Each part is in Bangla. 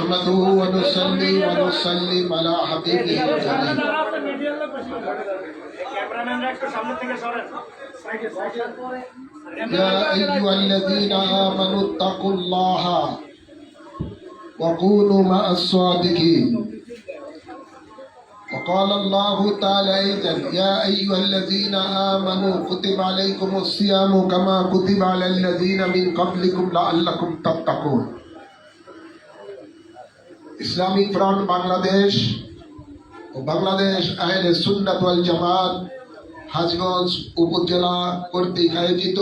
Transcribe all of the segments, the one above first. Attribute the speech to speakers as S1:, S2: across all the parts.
S1: نحمده ونصلي ونسلم على حبيبه الكريم يا أيها الذين آمنوا اتقوا الله وكونوا مع الصادقين وقال الله تعالى أيضا يا أيها الذين آمنوا كتب عليكم الصيام كما كتب على الذين من قبلكم لعلكم تتقون ইসলামিক ফ্রন্ট বাংলাদেশ ও বাংলাদেশ আহলে সুন্নাত ওয়াল জামাত হাজগঞ্জ উপজেলা কর্তৃক আয়োজিত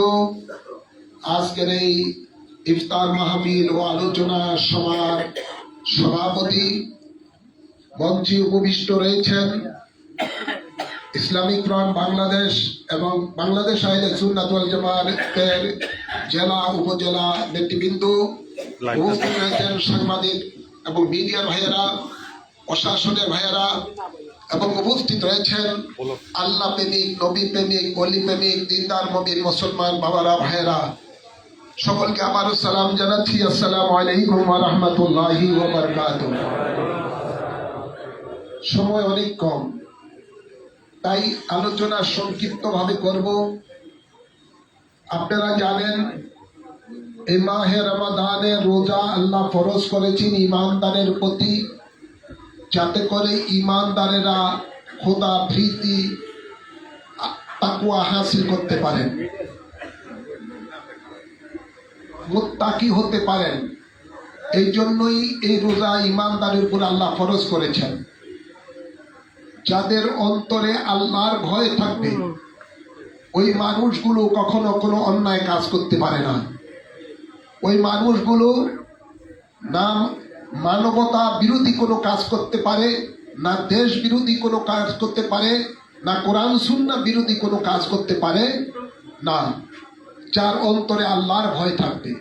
S1: আজকের এই ইফতার মাহফিল ও আলোচনা সভার সভাপতি মঞ্চে উপবিষ্ট রয়েছেন ইসলামিক ফ্রন্ট বাংলাদেশ এবং বাংলাদেশ আহলে সুন্নাত ওয়াল জামাতের জেলা উপজেলা নেতৃবৃন্দ, উপস্থিত রয়েছেন সাংবাদিক এবং মিডিয়ার ভাইয়েরা, প্রশাসনের ভাইয়েরা এবং উপস্থিত রয়েছেন আল্লাহ প্রেমিক, নবী প্রেমিক, অলি প্রেমিক, দিনদার মুমিন মুসলমান বাবারা, ভাইয়েরা, সকলকে আবারও সালাম জানাচ্ছি। আসসালামু আলাইকুম ওয়া রাহমাতুল্লাহি ওয়া বারাকাতুহু। সময় অনেক কম, তাই আলোচনা সংক্ষিপ্ত ভাবে করব। আপনারা জানেন এই মাহে রমাদানের রোজা আল্লাহ ফরজ করেছেন ঈমানদারের প্রতি, যাতে করে ঈমানদারেরা খোদা ভীতি তাকওয়া হাসিল করতে পারেন, মুত্তাকি হতে পারেন। এই জন্যই এই রোজা ঈমানদারের উপর আল্লাহ ফরজ করেছেন। যাদের অন্তরে আল্লাহর ভয় থাকবে ওই মানুষগুলো কখনো কোনো অন্যায় কাজ করতে পারে না। ওই মানুষগুলো না মানবতা বিরোধী কোনো কাজ করতে পারে, না দেশ বিরোধী কোনো কাজ করতে পারে, না কোরআন সুন্নাহ বিরোধী কোনো কাজ করতে পারে না, যার অন্তরে আল্লাহর ভয় থাকবে।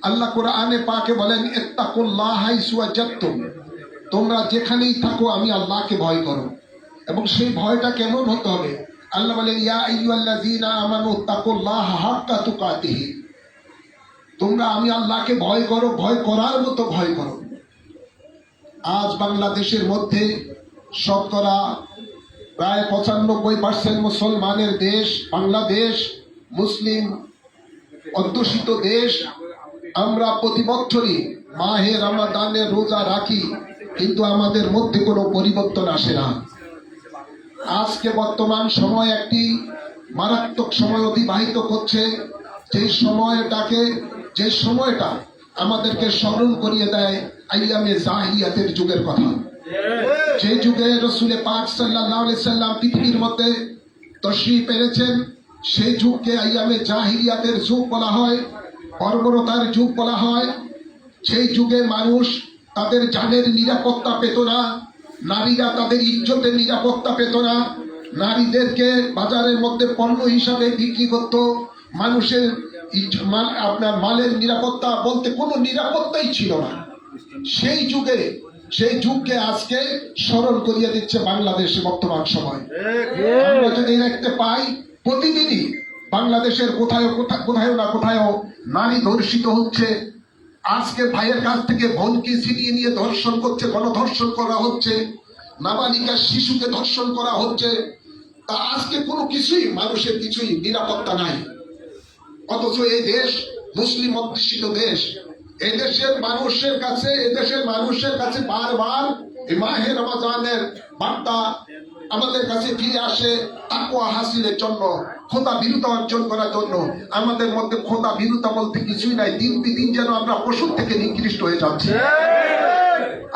S1: আল্লাহ কোরআনে পাকে বলেন ইত্তাকুল্লাহ হাইসু ওয়াজাদতুম, তোমরা যেখানেই থাকো আমি আল্লাহকে ভয় করো। এবং সেই ভয়টা কেমন হতে হবে? আল্লাহ বলেন ইয়া আইয়ুহাল্লাযীনা আমানু তাকুল্লাহা হাক্কা তুকাতিহি, তোমরা আমি আল্লাহকে ভয় করো, ভয় করার মতো ভয় করো। আজ বাংলাদেশের মধ্যে শতকরা প্রায় 95% মুসলমানের দেশ বাংলাদেশ, মুসলিম অধ্যুষিত দেশ। আমরা প্রতি বছরই মাহে রমাদানের রোজা রাখি, কিন্তু আমাদের মধ্যে কোনো পরিবর্তন আসে না। আজকে বর্তমান সময় একটি মারাত্মক সময় অতিবাহিত করছে, যে সময়টা আমাদেরকে স্মরণ করিয়ে দেয় আইয়ামে জাহিলিয়াতের যুগের কথা। যে যুগে রাসূল পাক সাল্লাল্লাহু আলাইহি সাল্লাম পৃথিবীর মধ্যে তশরিফ এনেছেন, সেই যুগকে আইয়ামে জাহিলিয়াতের যুগ বলা হয়, বর্বরতার যুগ বলা হয়। সেই যুগে মানুষ তাদের জানের নিরাপত্তা পেত না, নারীরা তাদের ইজ্জতের নিরাপত্তা পেত না, নারীদেরকে বাজারের মধ্যে পণ্য হিসাবে বিক্রি করত। মানুষের আপনার মালের নিরাপত্তা বলতে কোনো নিরাপত্তাই ছিল না। সেই যুগকে আজকে স্মরণ করিয়ে দিচ্ছে বাংলাদেশে বর্তমান সময়। আমরা যদি দেখতে পাই প্রতিদিনই বাংলাদেশের কোথাও না কোথাও নারী ধর্ষিত হচ্ছে। আজকে ভাইয়ের কাছ থেকে বোনকে ছিনিয়ে নিয়ে ধর্ষণ করছে, গণধর্ষণ করা হচ্ছে, নাবালিকা শিশুকে ধর্ষণ করা হচ্ছে। তা আজকে কোনো কিছুই মানুষের কিছুই নিরাপত্তা নাই। অথচ এই দেশ মুসলিম অধ্যুষিত দেশ। এদেশের মানুষের কাছে বারবার এই মাহে রমাদানের বার্তা আমাদের কাছে ফিরে আসে তাকওয়া হাসিলের জন্য, খোদা ভীরুতা অর্জন করার জন্য। আমাদের মধ্যে খোদা ভীরুতা বলতে কিছুই নাই। দিন দিন যেন আমরা পশুর থেকে নিকৃষ্ট হয়ে যাচ্ছি।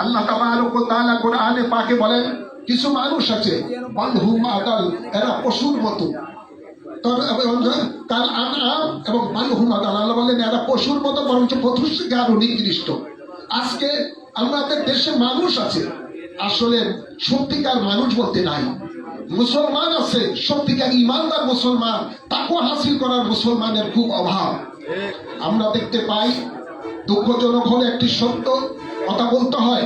S1: আল্লাহ তাবারক ওয়া তাআলা কোরআনে পাকে বলেন কিছু মানুষ আছে বালহুম আদাল, এরা পশুর মতো। তার আনাম এবং বালহুম আদাল, আল্লাহ বলেন এরা পশুর মতো, বরঞ্চ পশুর থেকে আরো নিকৃষ্ট। আজকে আমাদের দেশে মানুষ আছে, আসলে সত্যিকার মানুষ বলতে নাই। মুসলমান আছে, সত্যিকার ইমানদার মুসলমান, তাকওয়া হাসিল করার মুসলমানের খুব অভাব। আমরা দেখতে পাই, দুঃখজনক হলে একটি সত্য কথা বলতে হয়,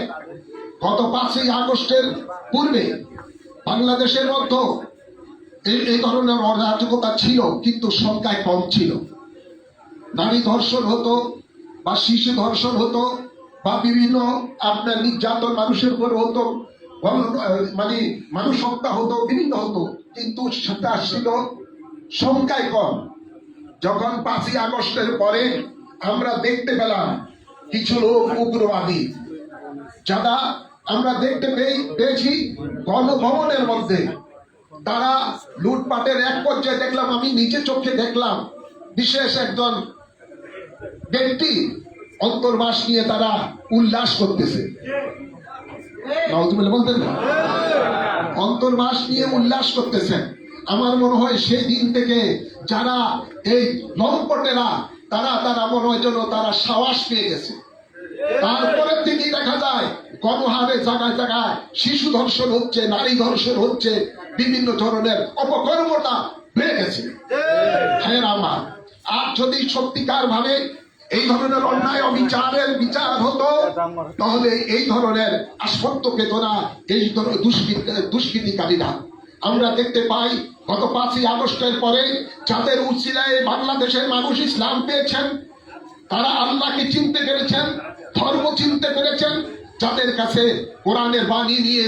S1: গত 5ই আগস্টের পূর্বে বাংলাদেশের মধ্যে এই ধরনের অরাজকতা ছিল, কিন্তু সংখ্যায় কম ছিল। নারী ধর্ষণ হতো বা শিশু ধর্ষণ হতো বা বিভিন্ন আপনার নির্যাতন মানুষের উপরে হতো, মানে মানুষ হত্যা হতো, বিভিন্ন হতো, কিন্তু সেটা ছিল সংখ্যায় কম। যখন 5ই আগস্টের পরে আমরা দেখতে পেলাম কিছু লোক উগ্রবাদী, যারা আমরা দেখতে পেয়েছি গণভবনের মধ্যে তারা লুটপাটের এক পর্যায়ে দেখলাম, আমি নিজে চোখে দেখলাম, বিশেষ একজন ব্যক্তি অন্তর্বাস নিয়ে তারা উল্লাস করতেছে। বলতেন না, অন্তর্বাস নিয়ে উল্লাস করতেছেন। আমার মনে হয় সেই দিন থেকে যারা এই লম্পটেরা তারা মনে হয় যেন তারা সাহস পেয়ে গেছে। তারপরের দিকে দেখা যায় গণহারে জায়গায় জায়গায় শিশু ধর্ষণ হচ্ছে, নারী ধর্ষণ হচ্ছে, বিভিন্ন ধরনের অপকর্মটা বেড়ে গেছে। হ্যাঁ আমার, আর যদি সত্যিকার ভাবে এই ধরনের অন্যায় অবিচারের বিচার হতো, তাহলে এই ধরনের আস্পত্য পেত না এই দুষ্কৃতিকারীরা। আমরা দেখতে পাই গত 5ই আগস্টের পরে যাদের উছিলায় বাংলাদেশের মানুষ ইসলাম পেয়েছেন, তারা আল্লাহকে চিনতে পেরেছেন, ধর্ম চিনতে পেরেছেন, যাদের কাছে কোরআনের বাণী নিয়ে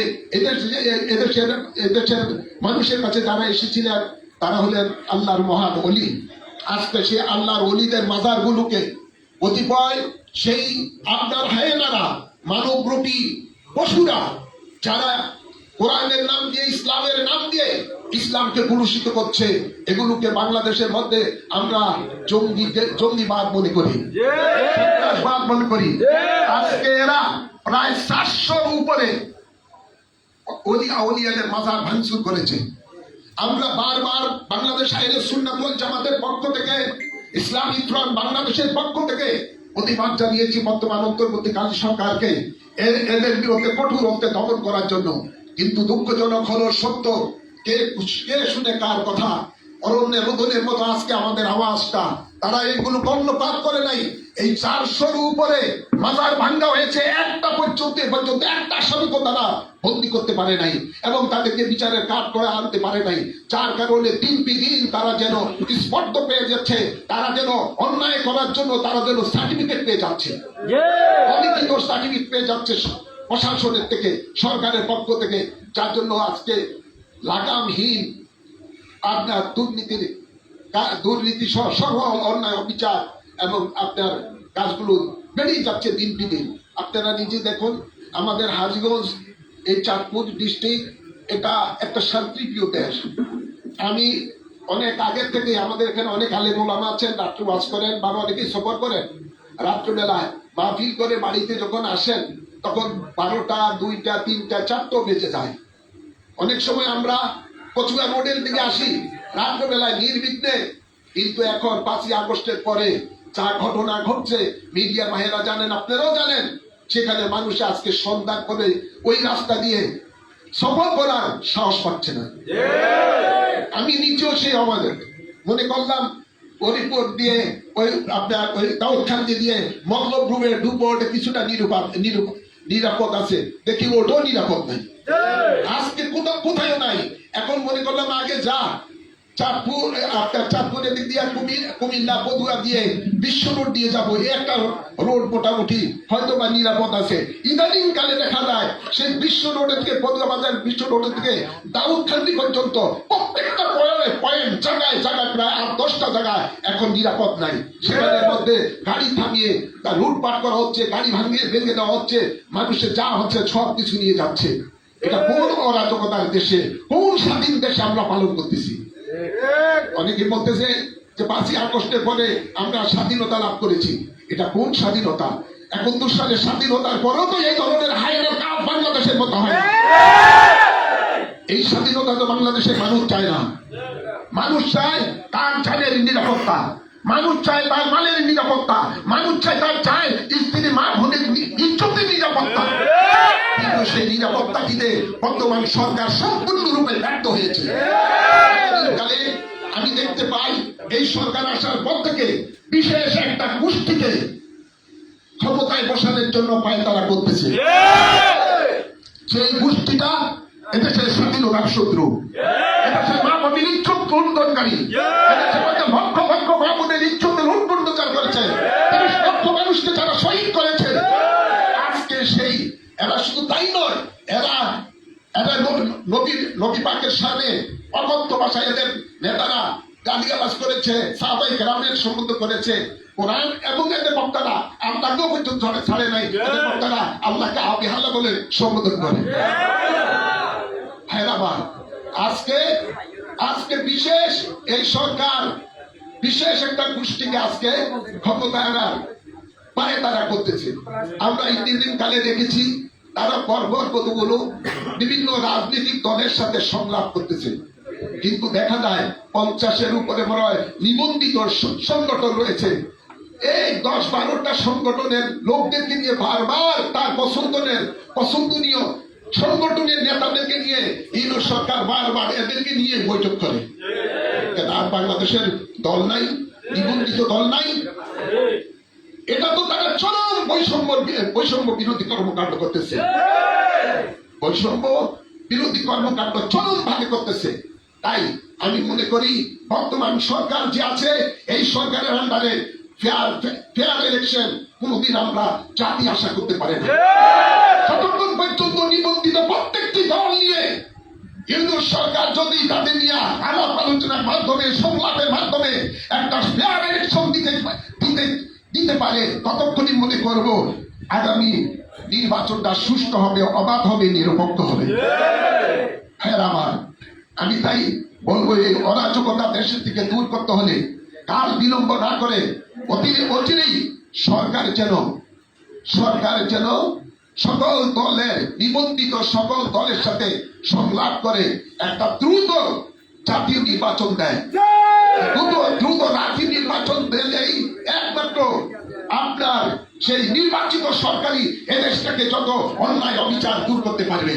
S1: এদেশের মানুষের কাছে যারা এসেছিলেন তারা হলেন আল্লাহর মহান ওলি। আজকে সে আল্লাহর ওলিদের মাজারগুলোকে কতিপয় সেই আপনার হায়েনারা, মানবরূপী পশুরা, যারা কোরআনের নাম দিয়ে, ইসলামের নাম দিয়ে ইসলামকে কলুষিত করছে, এগুলোকে বাংলাদেশের মধ্যে আমরা জঙ্গিবাদ মনে করি, সন্ত্রাসবাদ মনে করি। আজকে এরা প্রায় 400 উপরে আউলিয়াদের মাজার ভাঙচুর করেছে। আমরা বারবার বাংলাদেশ আহলে সুন্নাত ওয়াল জামাতের পক্ষ থেকে, ইসলামী ফ্রন্ট বাংলাদেশের পক্ষ থেকে প্রতিবাদ জানিয়েছি বর্তমান অন্তর্বর্তীকালীন সরকারকে এদের বিরুদ্ধে কঠোর হতে দমন করার জন্য। কিন্তু দুঃখজনক হলো সত্য, কে শুনে কার কথা, অরণ্যের রোদনের মতো আজকে আমাদের আওয়াজটা তারা এগুলো কর্ণপাত করে নাই। এই 400 উপরে মাজার ভাঙ্গা হয়েছে, একটা পর্যন্ত একটা আসামিকে তারা বন্দী করতে পারে নাই এবং তাদেরকে বিচারের কাঠ করে আনতে পারে নাই। যার কারণে দিন তারা যেন স্পর্ধ পেয়ে যাচ্ছে, তারা যেন অন্যায় করার জন্য তারা যেন সার্টিফিকেট পেয়ে যাচ্ছে, অলিখিত সার্টিফিকেট পেয়ে যাচ্ছে প্রশাসনের থেকে, সরকারের পক্ষ থেকে, যার জন্য আজকে লাগামহীন আপনার দুর্নীতি সর্ব অন্যায় অবিচার এবং আপনার কাজগুলো বেড়েই যাচ্ছে দিন। আপনারা নিজে দেখুন, আমাদের হাজীগঞ্জ এই চাঁদপুর ডিস্ট্রিক্ট এটা একটা শান্তিপ্রিয় দেশ। আমি অনেক আগের থেকে, আমাদের এখানে অনেক আলেম ওলামা আছেন, রাত্রে ওয়াজ করেন বা অনেকেই সফর করেন, রাত্রবেলায় মাহফিল করে বাড়িতে যখন আসেন তখন 12টা, 2টা, 3টা, 4টা বেজে যায়। অনেক সময় আমরা কচুয়া রোডের দিকে আসি রাত্রবেলায় নির্বিঘ্নে, কিন্তু এখন 5ই আগস্টের পরে যা ঘটনা ঘটছে মিডিয়ার মাহেরা জানেন, আপনারাও জানেন, সেখানে মানুষ আজকে সন্ধ্যা করে ওই রাস্তা দিয়ে সফর করার সাহস পাচ্ছে না। আমি নিজেও সেই আমাদের মনে করলাম হরিপুর দিয়ে ওই আপনার ওই দাউদখান্দি দিয়ে মতলব রুমে ঢুকবো, কিছুটা নিরাপদ আছে, দেখি ওটাও নিরাপদ নাই, আজকে কোথায় নাই। এখন মনে করলাম আগে যা চাঁদপুরের দিক দিয়ে কুমিল্লা পদুয়া দিয়ে বিশ্ব রোড দিয়ে যাবো, একটা রোড মোটামুটি হয়তো বা নিরাপদ আছে। ইদানিং কালে দেখা যায় সেই বিশ্ব রোডের থেকে, পদুয়া বাজার বিশ্ব রোডের থেকে দাউদখান্দি পর্যন্ত প্রত্যেকটা পয়েন্ট জায়গায় প্রায় 8-10টা জায়গায় এখন নিরাপদ নাই। সেখানের মধ্যে গাড়ি থামিয়ে তা লুটপাট করা হচ্ছে, গাড়ি ভেঙে দেওয়া হচ্ছে, মানুষের যা হচ্ছে সব কিছু নিয়ে যাচ্ছে। এটা কোন অরাজকতার দেশে, কোন স্বাধীন দেশে আমরা পালন করতেছি? অনেকে বলতেছে যে 5ই আগস্টের পরে আমরা স্বাধীনতা লাভ করেছি। এটা কোন স্বাধীনতা? 71 সালের স্বাধীনতার পরেও তো এই ধরনের হায়নার কাজ বাংলাদেশের মতো হয় না। এই স্বাধীনতা তো বাংলাদেশের মানুষ চায় না। মানুষ চায় তার জানের নিরাপত্তা, মানুষ চায় তার মালের নিরাপত্তা, মানুষ চায় স্ত্রী মা বোনের ইজ্জতের নিরাপত্তা। কিন্তু সেই নিরাপত্তা দিতে বর্তমান সরকার সম্পূর্ণরূপে ব্যর্থ হয়েছে। আমি দেখতে পাই এই সরকার আসার পর থেকে বিশেষ একটা গোষ্ঠীকে ক্ষমতায় বসানোর জন্য পায়তারা করতেছে। সেই গোষ্ঠীটা এদেশের স্বাধীনতার শত্রু, এদেশের মা বোনের ইজ্জত লুণ্ঠনকারী, এদেশের মধ্যে লক্ষ মা বোনের ইজ্জতের লুণ্ঠনকার করেছে, 30 লক্ষ মানুষকে তারা শহীদ করেছে। নবী পাকের সামনে অকথ্য ভাষায় এদের নেতারা গালিগালাজ করেছে, সাহাবায়ে কেরামের সম্বোধন করেছে। কোরআন এবং এদের বক্তারা আল্লাহকেও পর্যন্ত ছাড়ে নাই, এদের বক্তারা আল্লাহকে আবিহাল্লা বলে সম্বোধন করে। হায়দ্রাবাদ আজকে বিশেষ এই সরকার বিশেষ একটা গোষ্ঠীকে আজকে ক্ষমতায় আনার পায়ে তারা করতেছে। আমরা এই 3 দিন কালে দেখেছি তারা পরপর কতগুলো বিভিন্ন রাজনৈতিক দলের সাথে সংলাপ করতেছে, কিন্তু দেখা যায় 50-এর উপরে মনে হয় নিবন্ধিত সংগঠন রয়েছে। এই 10-12টা সংগঠনের লোকদেরকে নিয়ে বারবার তার পছন্দনীয় সংগঠনের নেতাদেরকে নিয়ে ইউনূস সরকার বারবার এদেরকে নিয়ে বৈঠক করে। আর বাংলাদেশের দল নাই, নিবন্ধিত দল নাই। এটা তো তারা চরম বৈষম্য বিরোধী কর্মকাণ্ড করতেছে, বৈষম্য বিরোধী কর্মকাণ্ড চরম ভাবে করতেছে। তাই আমি মনে করি বর্তমান সরকার যে আছে এই সরকারের আন্ডারে ফেয়ার ইলেকশন কোনদিন আমরা জাতি আশা করতে পারি না। যতক্ষণ পর্যন্ত নিবন্ধিত প্রত্যেকটি দল নিয়ে ইউনূস সরকার যদি তাদের নিয়ে আলাপ আলোচনার মাধ্যমে সংলাপের মাধ্যমে একটা ফেয়ার ইলেকশন দিতে পারে, ততক্ষণই মনে করব আগামী নির্বাচনটা সুষ্ঠু হবে, অবাধ হবে, নিরপেক্ষ হবে। হ্যাঁ আমার আমি তাই বলবো এই অরাজকতা দেশের থেকে দূর করতে হলে কাল বিলম্ব না করে অচিরেই সরকার যেন সকল দলের নিবন্ধিত সকল দলের সাথে সংলাপ করে একটা দ্রুত জাতীয় নির্বাচন দেয়। দ্রুত জাতীয় নির্বাচন দিলেই একমাত্র আপনার সেই নির্বাচিত সরকারি এদেশটাকে যত অন্যায় অবিচার দূর করতে পারবে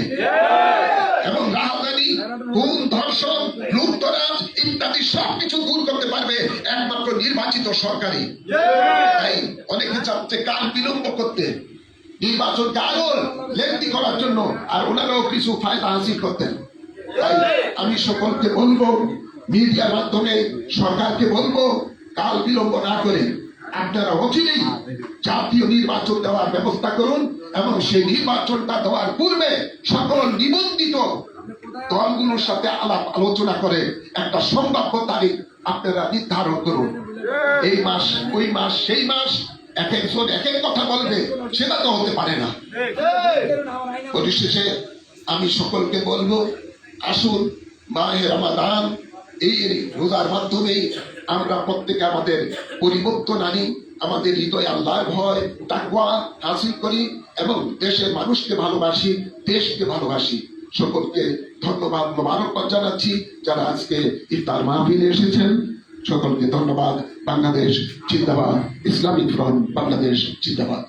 S1: এবং রাহাজানি, খুন, ধর্ষণ, লুটতরাজ ইত্যাদি সবকিছু দূর করতে পারবে একমাত্র নির্বাচিত সরকারি। তাই অনেকে চাচ্ছে কাল বিলম্ব করতে, নির্বাচনকে আরো লেন্দি করার জন্য, আর ওনারাও কিছু ফায়দা হাসিল করতেন। তাই আমি সকলকে বলবো, মিডিয়ার মাধ্যমে সরকারকে বলবো, কাল বিলম্ব না করে আপনারা অচিরেই জাতীয় নির্বাচন দেওয়ার ব্যবস্থা করুন এবং সেই নির্বাচনটা দেওয়ার পূর্বে সকল নিবন্ধিত দলগুলোর সাথে আলাপ আলোচনা করে একটা সম্ভাব্য তারিখ আপনারা নির্ধারণ করুন। এই মাস, ওই মাস, সেই মাস, এক একজন এক এক কথা বলবে, সেটা তো হতে পারে না। পরিশেষে আমি সকলকে বলবো, আসুন মাহে রমাদান এই রোজার মাধ্যমে আমরা প্রত্যেকে আমাদের পরিবর্তন আনি, আমাদের হৃদয়ে আল্লাহর ভয়, তাকওয়া হাসিল করি এবং দেশের মানুষকে ভালোবাসি, দেশকে ভালোবাসি। সকলকে ধন্যবাদ, মোবারকবাদ জানাচ্ছি যারা আজকে ইফতার মাহফিলে এসেছেন। সকলকে ধন্যবাদ। বাংলাদেশ জিন্দাবাদ, ইসলামিক ফ্রন্ট বাংলাদেশ জিন্দাবাদ।